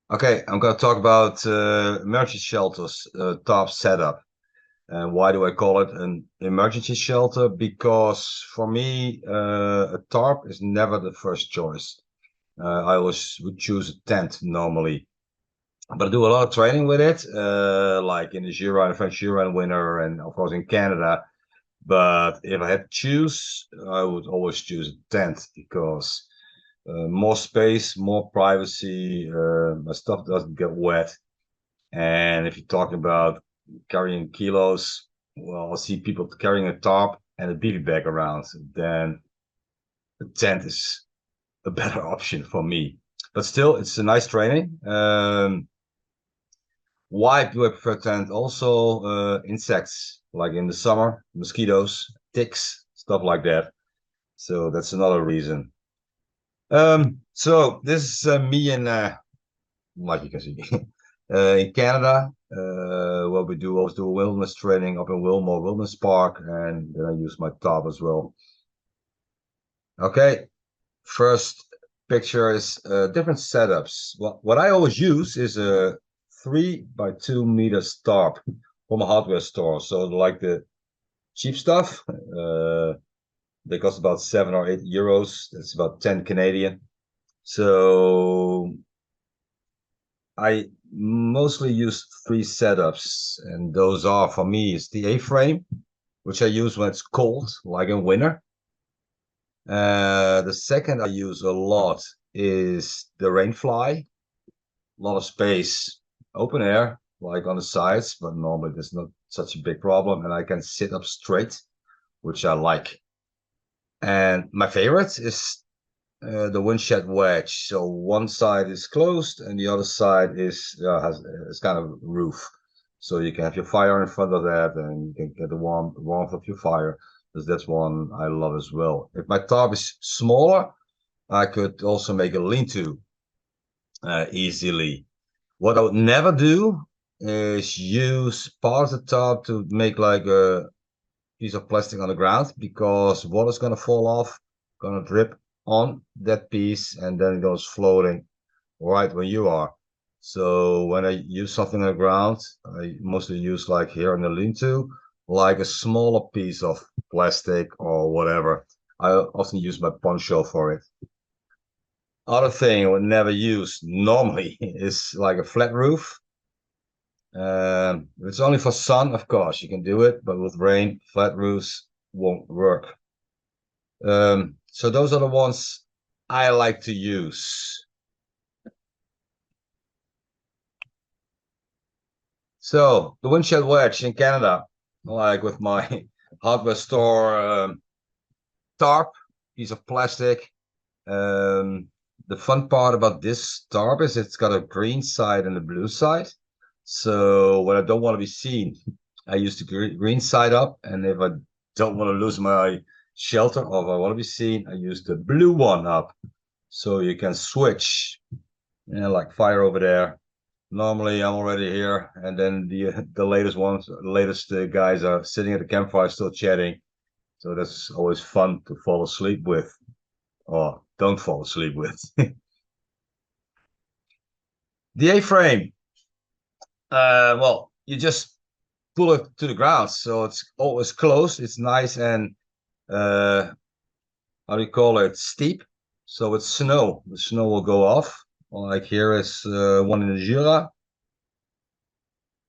Okay, I'm going to talk about emergency shelters, Tarp setup. And why do I call it an emergency shelter? Because for me, a tarp is never the first choice. I always would choose a tent normally, but I do a lot of training with it, like in the Jura and French Jura winter, and of course in Canada. But if I had to choose, I would always choose a tent because more space, more privacy, my stuff doesn't get wet. And if you're talking about carrying kilos, well, I see people carrying a tarp and a BB bag around, then the tent is a better option for me. But still, it's a nice training. Why do I prefer tent? Also, insects, like in the summer, mosquitoes, ticks, stuff like that. So that's another reason. So this is me and like you can see. In Canada, what we do always do wilderness training up in Wilmore Wilderness Park, and then I use my top as well. Okay, first picture is different setups. What I always use is a 3 by 2 meters tarp from a hardware store. So like the cheap stuff, they cost about 7 or 8 euros. That's about 10 Canadian. So I mostly use three setups, and those are for me is the A-frame, which I use when it's cold, like in winter. The second I use a lot is the rainfly. A lot of space, open air, like on the sides, but normally there's not such a big problem, and I can sit up straight, which I like. And my favorite is the windshed wedge. So one side is closed and the other side is kind of roof. So you can have your fire in front of that and you can get the warmth of your fire. Because that's one I love as well. If my tarp is smaller, I could also make a lean-to easily. What I would never do is use part of the tarp to make like a piece of plastic on the ground because water's gonna fall off, gonna drip on that piece, and then it goes floating right where you are. So when I use something on the ground, I mostly use like here in the lean-to, like a smaller piece of plastic or whatever. I often use my poncho for it. Other thing I would never use normally is like a flat roof. If it's only for sun, of course, you can do it, but with rain, flat roofs won't work. So those are the ones I like to use. So the windshield wedge in Canada, like with my hardware store tarp, piece of plastic. Um, the fun part about this tarp is it's got a green side and a blue side. So when I don't want to be seen, I use the green side up, and if I don't want to lose my shelter or if I want to be seen, I use the blue one up. So you can switch, like fire over there. Normally I'm already here, and then the latest guys are sitting at the campfire still chatting. So that's always fun to fall asleep with, or don't fall asleep with. The A-frame, well, you just pull it to the ground, so it's always closed. It's nice and uh, how do you call it? Steep. So it's snow. The snow will go off. Like here is one in the Jura.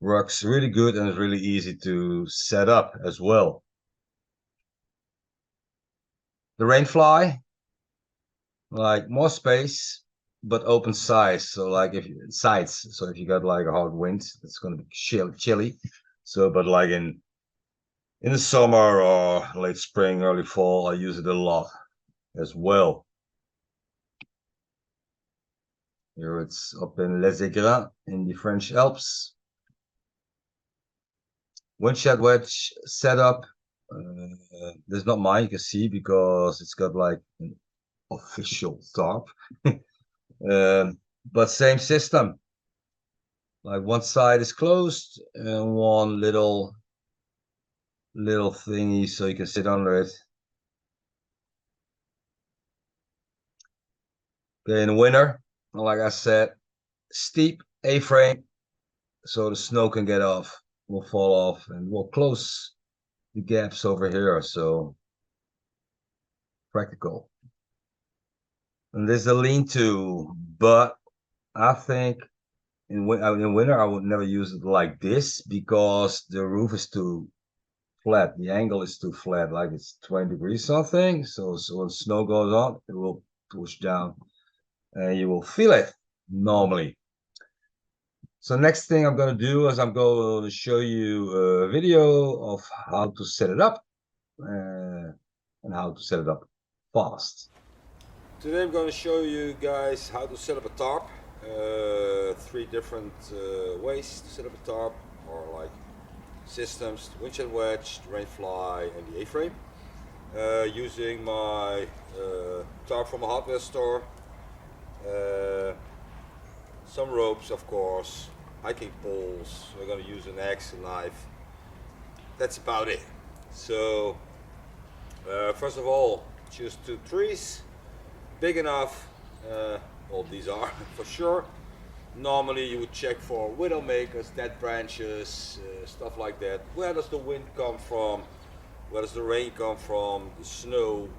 Works really good and is really easy to set up as well. The rainfly, like more space, but open size. So like if you sides, so if you got like a hard wind, it's gonna be chilly. So, but like in the summer or late spring, early fall, I use it a lot as well. Here it's up in Les Aigrens in the French Alps. Windshed wedge setup. There's not mine, you can see, because it's got like an official top. But same system. Like one side is closed and one little thingy so you can sit under it. Okay, in the winter, like I said, steep A-frame so the snow can get off, will fall off, and we'll close the gaps over here. So practical. And there's a lean-to, but I think in winter I would never use it like this because the roof is too flat. The angle is too flat, like it's 20 degrees something. So when snow goes on, it will push down and you will feel it normally. So next thing I'm going to do is I'm going to show you a video of how to set it up and how to set it up fast. Today I'm going to show you guys how to set up a tarp. 3 different ways to set up a tarp, or like systems: winch and wedge, rain fly, and the A-frame. Using my tarp from a hardware store, some ropes, of course, hiking poles. We're going to use an axe, a knife. That's about it. So first of all, choose 2 trees big enough. Well, these are for sure. Normally you would check for widow makers, dead branches, stuff like that. Where does the wind come from? Where does the rain come from? The snow?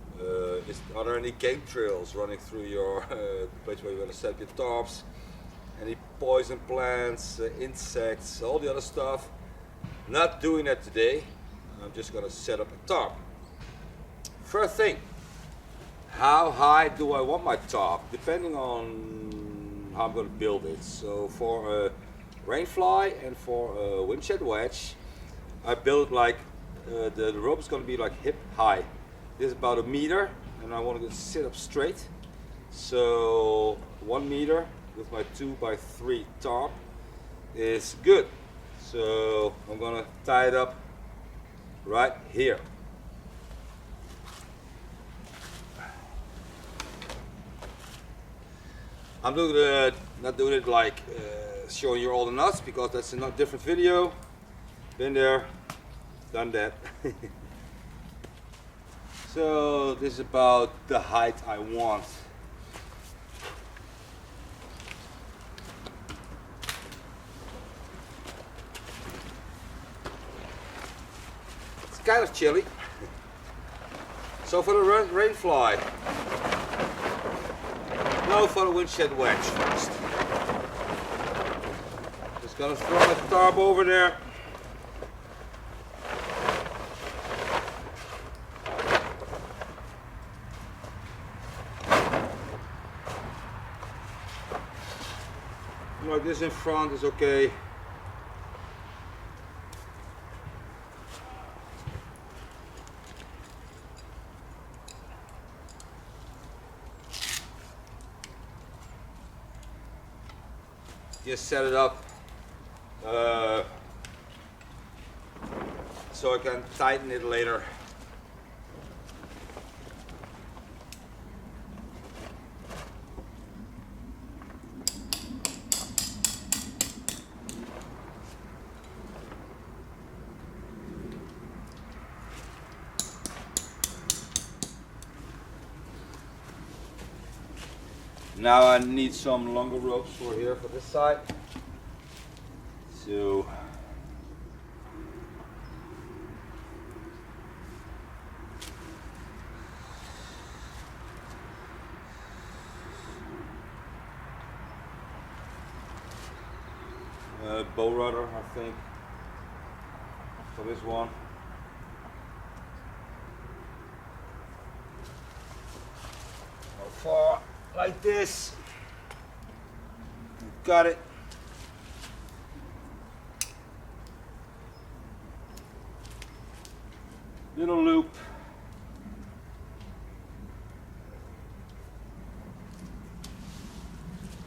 Are there any game trails running through your the place where you're going to set your tarps? Any poison plants, insects, all the other stuff? Not doing that today. I'm just going to set up a tarp. First thing, how high do I want my tarp? Depending on how I'm going to build it. So for a rain fly and for a winch and wedge, I build like the rope is going to be like hip high. This is about 1 meter, and I want to sit up straight. So 1 meter with my 2x3 tarp is good. So I'm going to tie it up right here. I'm not doing it like showing you all the nuts, because that's a different video. Been there, done that. So this is about the height I want. It's kind of chilly. So for the rain fly, no, for the winch and wedge first. Just gonna throw the tarp over there. Like this in front is okay. Just set it up so I can tighten it later. Now I need some longer ropes for here for this side. So bow rudder, I think, for this one. How far? Like this. Got it. Little loop.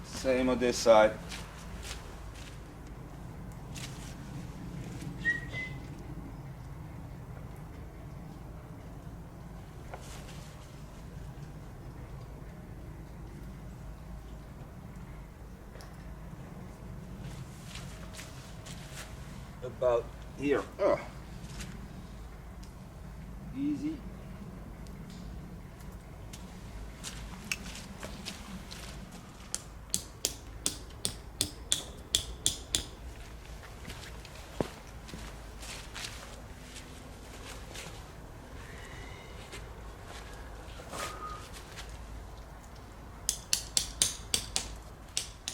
Same on this side. About here. Easy.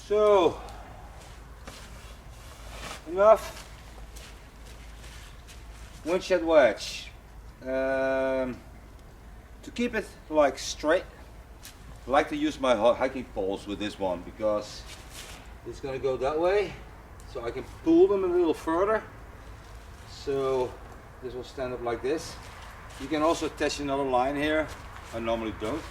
So, enough windshed wedge. To keep it like straight, I like to use my hiking poles with this one because it's going to go that way, so I can pull them a little further. So this will stand up like this. You can also attach another line here. I normally don't.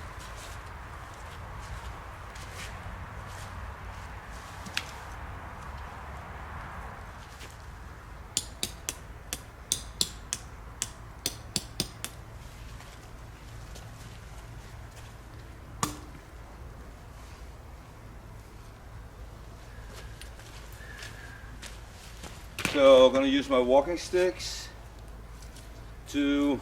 So I'm going to use my walking sticks to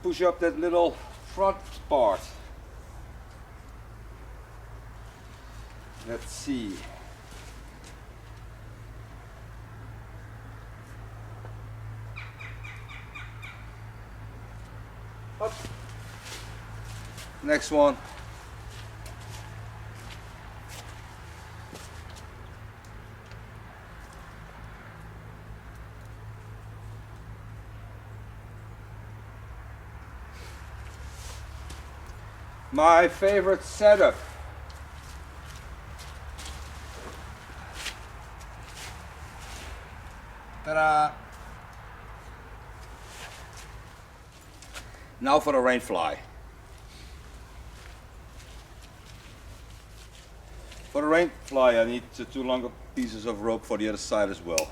push up that little front part. Let's see. Up. Next one. My favorite setup. Ta-da! Now for the rain fly. For the rain fly I need two longer pieces of rope for the other side as well.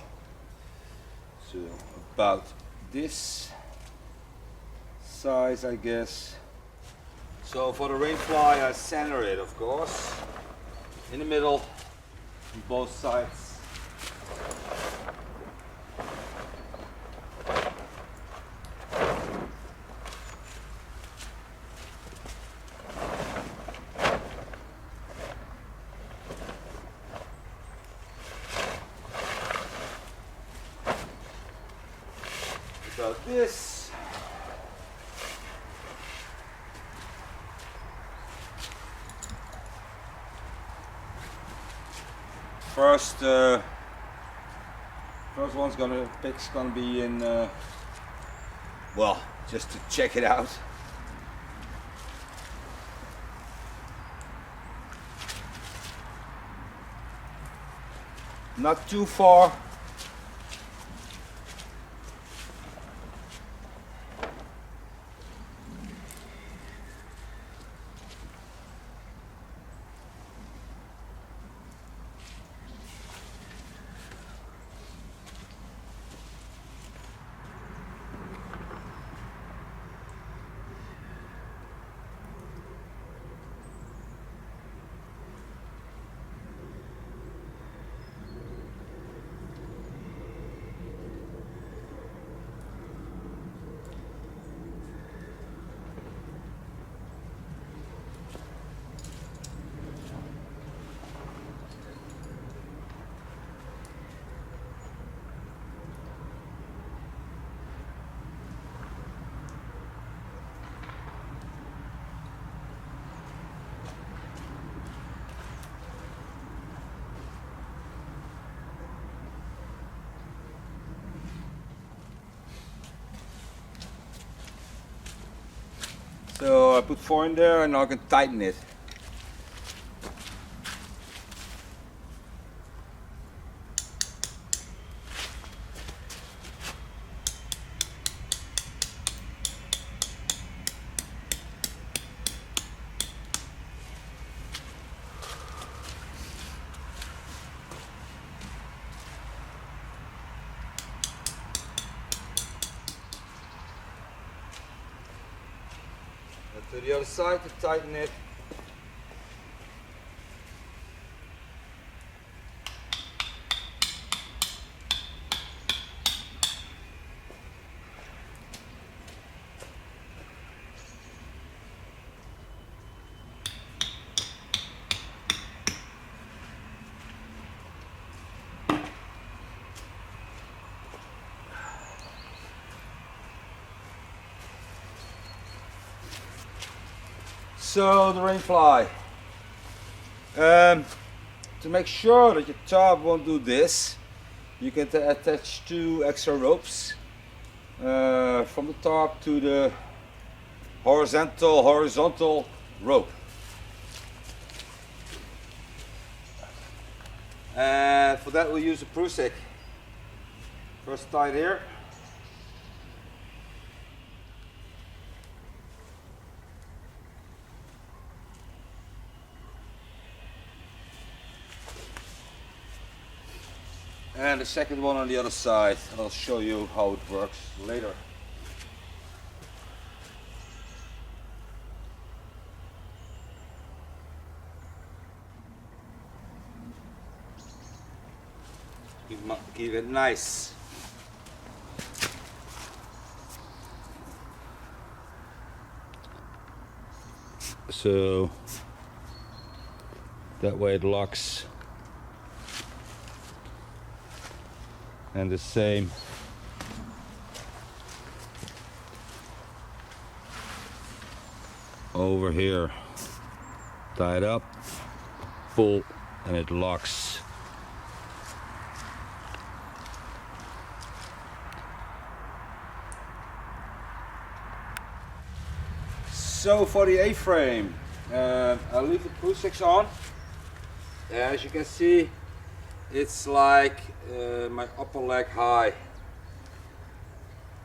So about this size, I guess. So for the rain fly I center it, of course, in the middle on both sides. About this. First one's gonna be in, well, just to check it out. Not too far. So I put 4 in there and now I can tighten it. To the other side to tighten it. So the rain fly. To make sure that your tarp won't do this, you can attach 2 extra ropes from the tarp to the horizontal rope. And for that we'll use a prusik. First tie it here. And the second one on the other side. I'll show you how it works later. Keep it nice. So that way it locks. And the same over here. Tie it up, pull, and it locks. So for the A-frame, I'll leave the Prusik on. As you can see, it's like my upper leg high.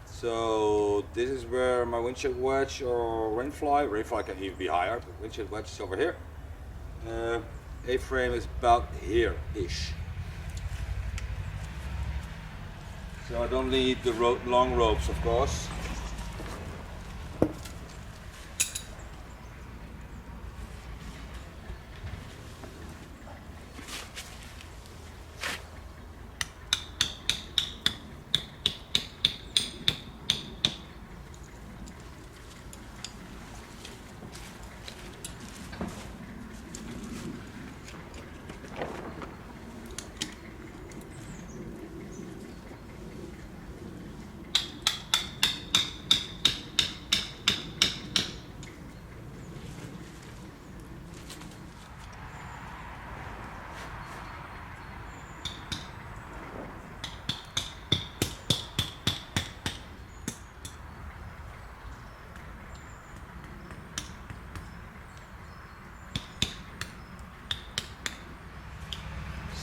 So this is where my windshield wedge or rainfly can even be higher, but windshield wedge is over here. A-frame is about here-ish. So I don't need the long ropes, of course.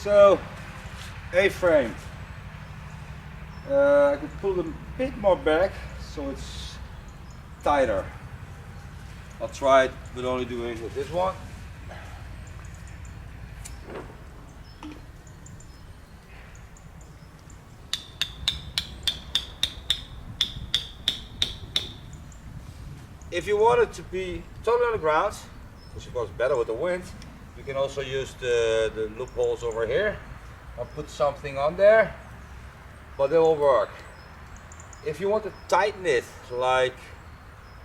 So, A-frame. I can pull them a bit more back so it's tighter. I'll try it, but only doing with this one. If you want it to be totally on the ground, which of course is better with the wind, you can also use the loopholes over here. I'll put something on there, but they will work. If you want to tighten it, like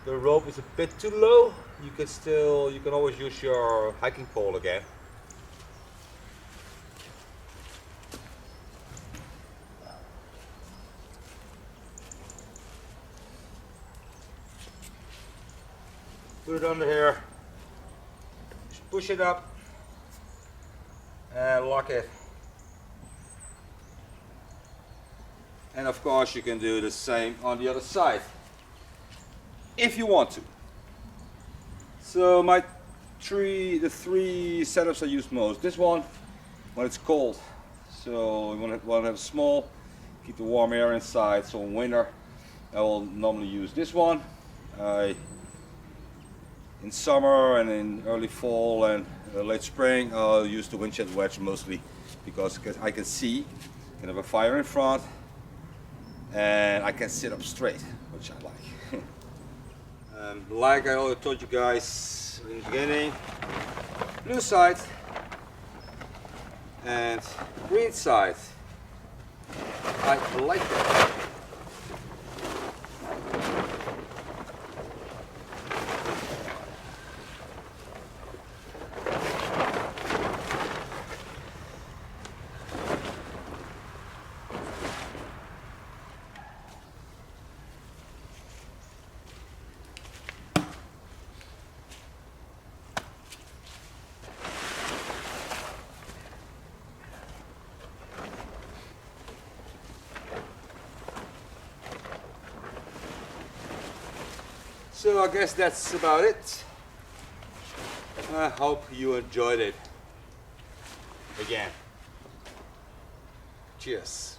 the rope is a bit too low, you can always use your hiking pole again. Put it under here, just push it up and lock it. And of course you can do the same on the other side if you want to. So the three setups I use most. This one when it's cold, so you want to have a small, keep the warm air inside. So in winter I will normally use this one. In summer and in early fall and late spring I'll use the windshield wedge mostly because I can see, I can have a fire in front, and I can sit up straight, which I like. Like I already told you guys in the beginning, blue side and green side. I like that. So I guess that's about it. I hope you enjoyed it. Again, cheers.